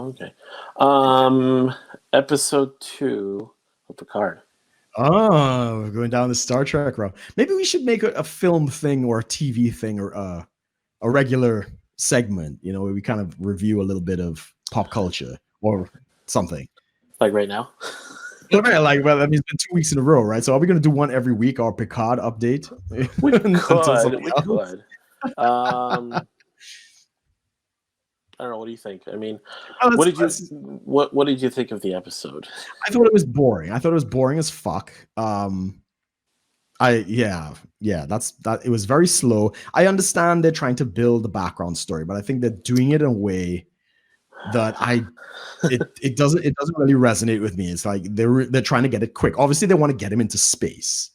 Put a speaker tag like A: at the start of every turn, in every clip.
A: Okay. Episode 2 of Picard.
B: Oh, we're going down the Star Trek route. Maybe we should make a film thing or a TV thing or a regular segment, where we kind of review a little bit of pop culture or something.
A: Like right now?
B: Well, I mean, it's been 2 weeks in a row, right? So are we going to do one every week, our Picard update?
A: We could. I don't know. What do you think? I mean, what did you think of the episode?
B: I thought it was boring. I thought it was boring as fuck. It was very slow. I understand they're trying to build the background story, but I think they're doing it in a way that it doesn't really resonate with me. It's like they're trying to get it quick. Obviously, they want to get him into space,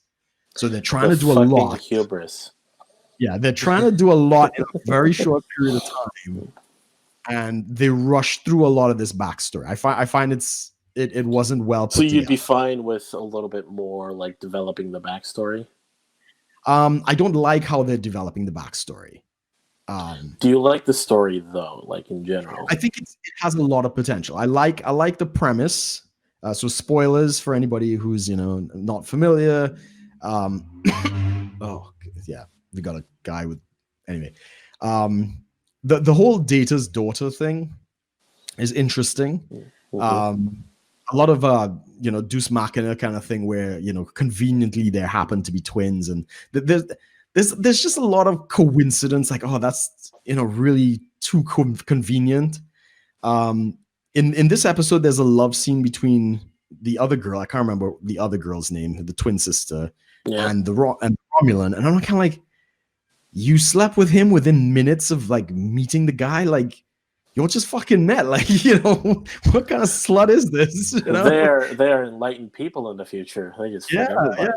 B: so they're trying to do a lot.
A: Hubris.
B: Yeah, they're trying to do a lot in a very short period of time. And they rush through a lot of this backstory. I find it wasn't well put together.
A: So you'd be fine with a little bit more like developing the backstory?
B: I don't like how they're developing the backstory.
A: Do you like the story though, like in general?
B: I think it has a lot of potential. I like the premise. So spoilers for anybody who's not familiar. Oh yeah, we got a guy with anyway. The whole Data's daughter thing is interesting. Mm-hmm. A lot of Deus Machina kind of thing where conveniently there happen to be twins, and there's just a lot of coincidence. Like, oh, that's really too convenient. In this episode, there's a love scene between the other girl. I can't remember the other girl's name, the twin sister, and the Romulan, and I'm kind of like, you slept with him within minutes of like meeting the guy. Like, you're just fucking met. Like, what kind of slut is this?
A: They're enlightened people in the future. They just
B: Like,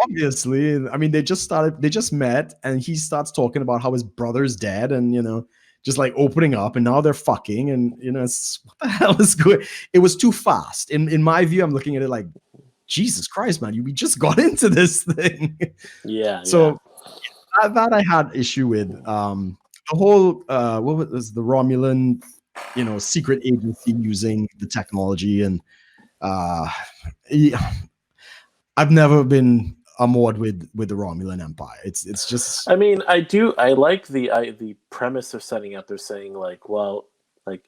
B: obviously. I mean, they just met, and he starts talking about how his brother's dead, and just like opening up, and now they're fucking, and it's, what the hell is good? It was too fast. In my view, I'm looking at it like, Jesus Christ, man, we just got into this thing.
A: Yeah.
B: So. That I had issue with the whole what was the Romulan secret agency using the technology, and I've never been amored with the Romulan Empire. It's just,
A: I mean, I like the premise they're setting up. They're saying like, well, like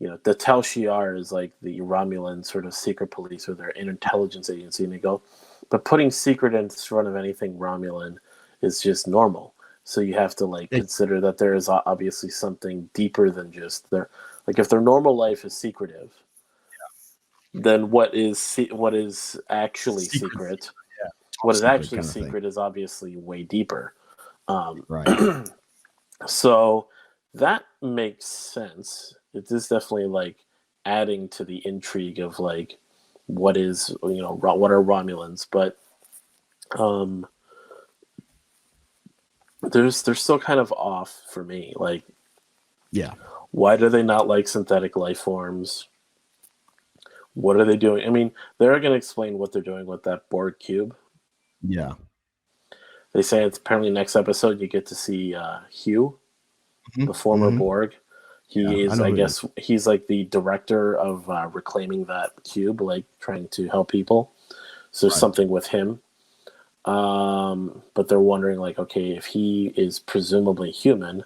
A: the Tal Shiar is like the Romulan sort of secret police or their intelligence agency, and they go, but putting secret in front of anything Romulan is just normal. So you have to consider that there is obviously something deeper than just their, like, if their normal life is secretive, then what is actually secret?
B: Yeah.
A: What is actually secret is obviously way deeper.
B: Right.
A: So that makes sense. It is definitely like adding to the intrigue of like what are Romulans, but they're still kind of off for me. Like,
B: yeah,
A: why do they not like synthetic life forms? What are they doing? I mean, they're going to explain what they're doing with that Borg cube.
B: Yeah,
A: they say it's apparently next episode you get to see Hugh, the former Borg. I guess he's like the director of reclaiming that cube, like trying to help people. So there's something with him. But they're wondering, like, okay, if he is presumably human,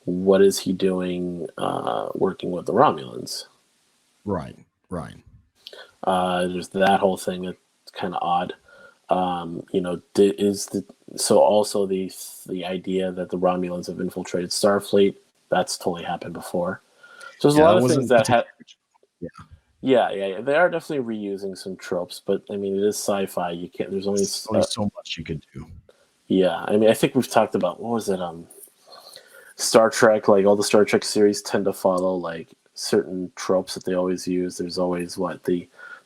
A: what is he doing working with the Romulans?
B: Right.
A: There's that whole thing that's kind of odd. So also the idea that the Romulans have infiltrated Starfleet, that's totally happened before. So there's a lot of things that have. Yeah. They are definitely reusing some tropes, but I mean, it is sci-fi. You can't. There's only so
B: much you can do.
A: Yeah, I mean, I think we've talked about, what was it? Star Trek. Like, all the Star Trek series tend to follow like certain tropes that they always use. There's always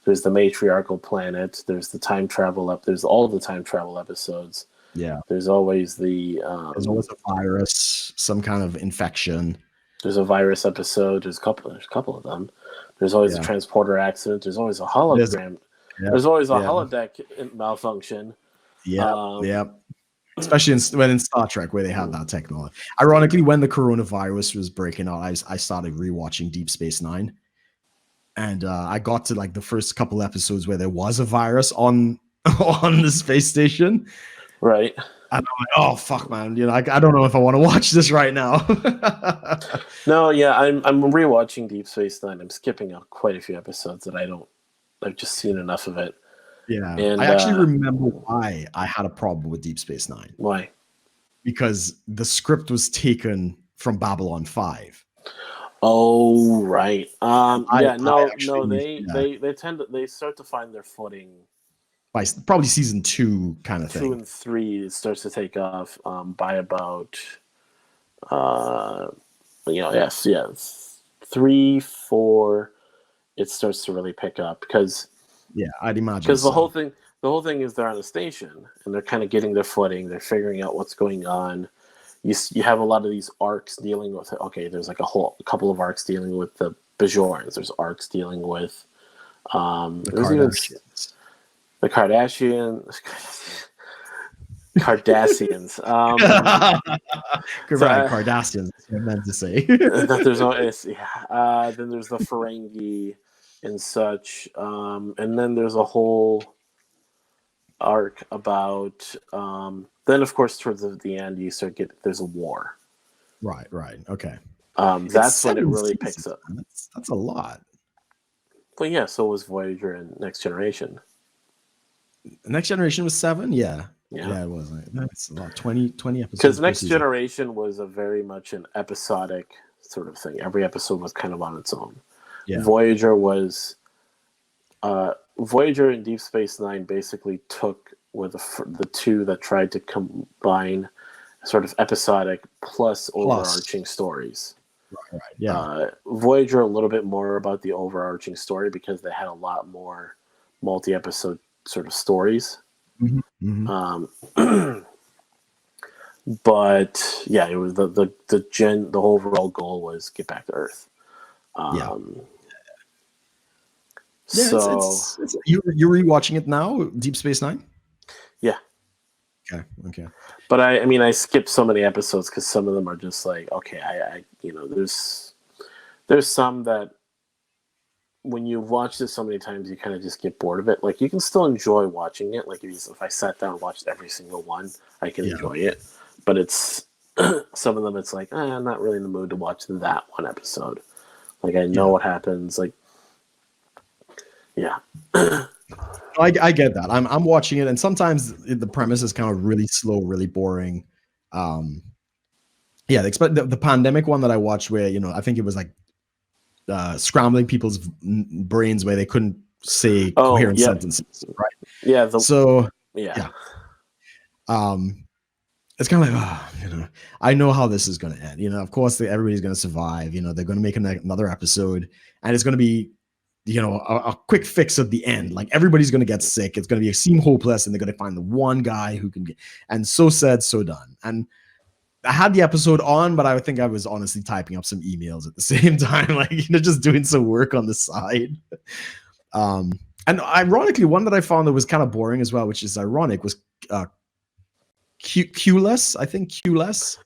A: there's the matriarchal planet. There's the time travel there's all the time travel episodes.
B: Yeah.
A: There's always
B: there's always a virus, some kind of infection.
A: There's a virus episode. There's a couple of them. There's always a transporter accident. There's always a hologram. There's always a holodeck malfunction.
B: Yeah. especially when in Star Trek where they have that technology. Ironically, when the coronavirus was breaking out, I started rewatching Deep Space Nine, and I got to like the first couple episodes where there was a virus on on the space station.
A: Right.
B: And I'm like, oh fuck, man! You know, I don't know if I want to watch this right now.
A: No, yeah, I'm rewatching Deep Space Nine. I'm skipping out quite a few episodes that I've just seen enough of it.
B: Yeah,
A: And
B: I actually remember why I had a problem with Deep Space Nine.
A: Why?
B: Because the script was taken from Babylon 5.
A: Oh, right.
B: I
A: No,
B: actually,
A: they start to find their footing.
B: By probably season 2 kind of
A: 2
B: thing.
A: and 3 it starts to take off by about yes 3, 4 it starts to really pick up because
B: I'd imagine
A: because
B: so.
A: the whole thing is they're on a station and they're kind of getting their footing. They're figuring out what's going on. You have a lot of these arcs dealing with there's like a couple of arcs dealing with the Bajorans. There's arcs dealing with
B: The Kardashians.
A: The Kardashians.
B: Right, Kardashians, I meant to say.
A: Then there's the Ferengi and such. And then there's a whole arc about then of course towards the end you start there's a war.
B: Right, okay.
A: That's when it really picks up.
B: That's a lot.
A: Well, yeah, so was Voyager and Next Generation.
B: Next Generation was 7? Yeah, it was. That's a lot. 20 episodes.
A: Because Next Generation was a very much an episodic sort of thing. Every episode was kind of on its own. Yeah. Voyager and Deep Space Nine basically were the two that tried to combine sort of episodic plus overarching stories.
B: Right. Yeah.
A: Voyager a little bit more about the overarching story because they had a lot more multi-episode sort of stories.
B: Mm-hmm.
A: But yeah, it was the overall goal was get back to Earth.
B: So you're rewatching it now, Deep Space Nine?
A: Yeah.
B: Okay.
A: But I skipped so many episodes because some of them are just like, okay, there's some that when you watch this so many times, you kind of just get bored of it. Like you can still enjoy watching it. Like if I sat down and watched every single one, I can enjoy it. But it's some of them. It's like I'm not really in the mood to watch that one episode. Like I know what happens. Like
B: I get that. I'm watching it, and sometimes the premise is kind of really slow, really boring. The pandemic one that I watched, where I think it was like scrambling people's brains where they couldn't say coherent sentences, right?
A: Yeah.
B: It's kind of like, I know how this is going to end. Of course, everybody's going to survive. They're going to make another episode, and it's going to be, a quick fix at the end. Like everybody's going to get sick. It's going to seem hopeless, and they're going to find the one guy who can get. And so said, so done. And I had the episode on, but I think I was honestly typing up some emails at the same time, like just doing some work on the side. And ironically, one that I found that was kind of boring as well, which is ironic, was Q-less. I think Q-less.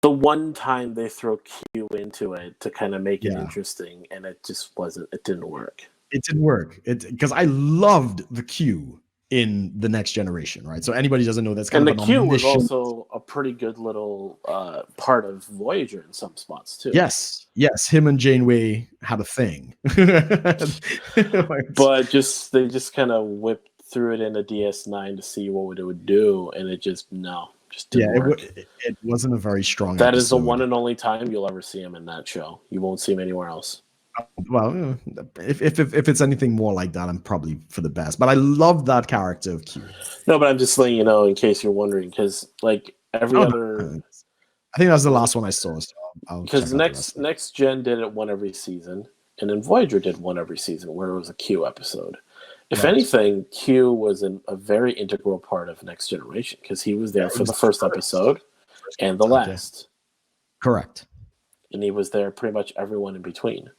A: The one time they throw Q into it to kind of make it interesting, and it just wasn't. It didn't work.
B: It didn't work. Because I loved the Q in the Next Generation, right? So anybody doesn't know that's kind of
A: the Q was also a pretty good little part of Voyager in some spots too.
B: Yes, him and Janeway had a thing,
A: but they just kind of whipped threw it into DS9 to see what it would do, and it just didn't work.
B: It wasn't a very strong.
A: That is the one and only time you'll ever see him in that show. You won't see him anywhere else.
B: Well, if it's anything more like that, I'm probably for the best. But I love that character of Q.
A: No, but I'm just letting you know in case you're wondering, because like every other,
B: I think that was the last one I saw.
A: Because Next Gen did it one every season, and then Voyager did one every season, where it was a Q episode. If anything, Q was a very integral part of Next Generation because he was there for the first episode and the last.
B: Correct.
A: And he was there pretty much everyone in between.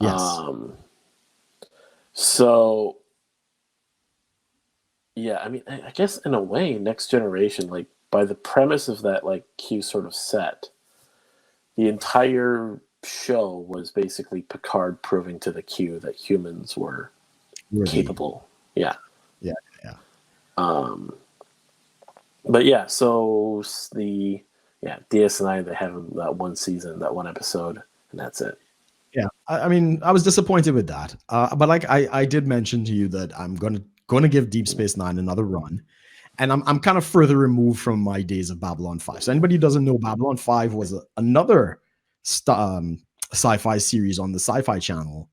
B: Yes.
A: So yeah, I mean, I guess in a way, Next Generation, like by the premise of that, like Q sort of set, the entire show was basically Picard proving to the Q that humans were
B: Worthy.
A: capable. Yeah.
B: Yeah, yeah.
A: Um, but yeah, so the DS9 they have that one season, that one episode, and that's it.
B: Yeah, I mean, I was disappointed with that, but like I did mention to you that I'm gonna give Deep Space Nine another run, and I'm kind of further removed from my days of Babylon 5. So anybody who doesn't know, Babylon 5 was another sci-fi series on the Sci-Fi Channel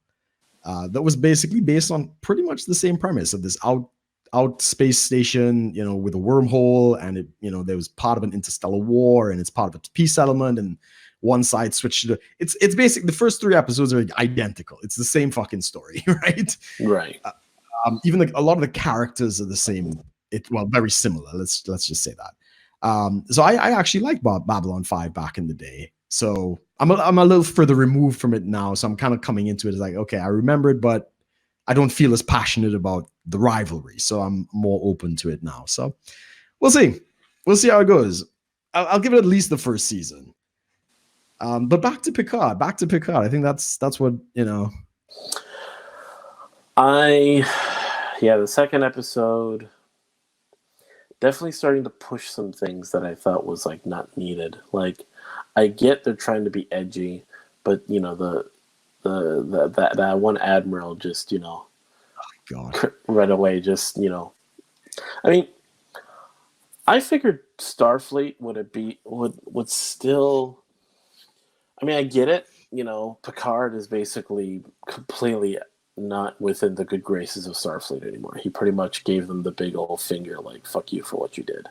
B: that was basically based on pretty much the same premise of this out space station, with a wormhole, and there was part of an interstellar war, and it's part of a peace settlement, and one side switched to it's basic. The first 3 episodes are identical. It's the same fucking story, right?
A: Right.
B: Even a lot of the characters are the same. Very similar. Let's just say that. So I actually liked Babylon 5 back in the day. So I'm a little further removed from it now. So I'm kind of coming into it as like, okay, I remember it, but I don't feel as passionate about the rivalry. So I'm more open to it now. So we'll see. We'll see how it goes. I'll give it at least the first season. But back to Picard. I think that's what,
A: the second episode definitely starting to push some things that I thought was like not needed. Like, I get they're trying to be edgy, but that one admiral just
B: God.
A: right away just I mean, I figured Starfleet would still. I mean, I get it. Picard is basically completely not within the good graces of Starfleet anymore. He pretty much gave them the big old finger, like "fuck you" for what you did.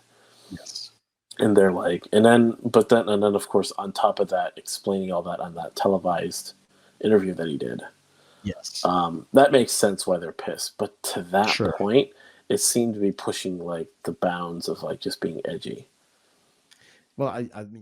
B: Yes.
A: And they're like, and then of course, on top of that, explaining all that on that televised interview that he did.
B: Yes.
A: That makes sense why they're pissed. But to that
B: Sure.
A: point, it seemed to be pushing like the bounds of like just being edgy.
B: Well, I mean,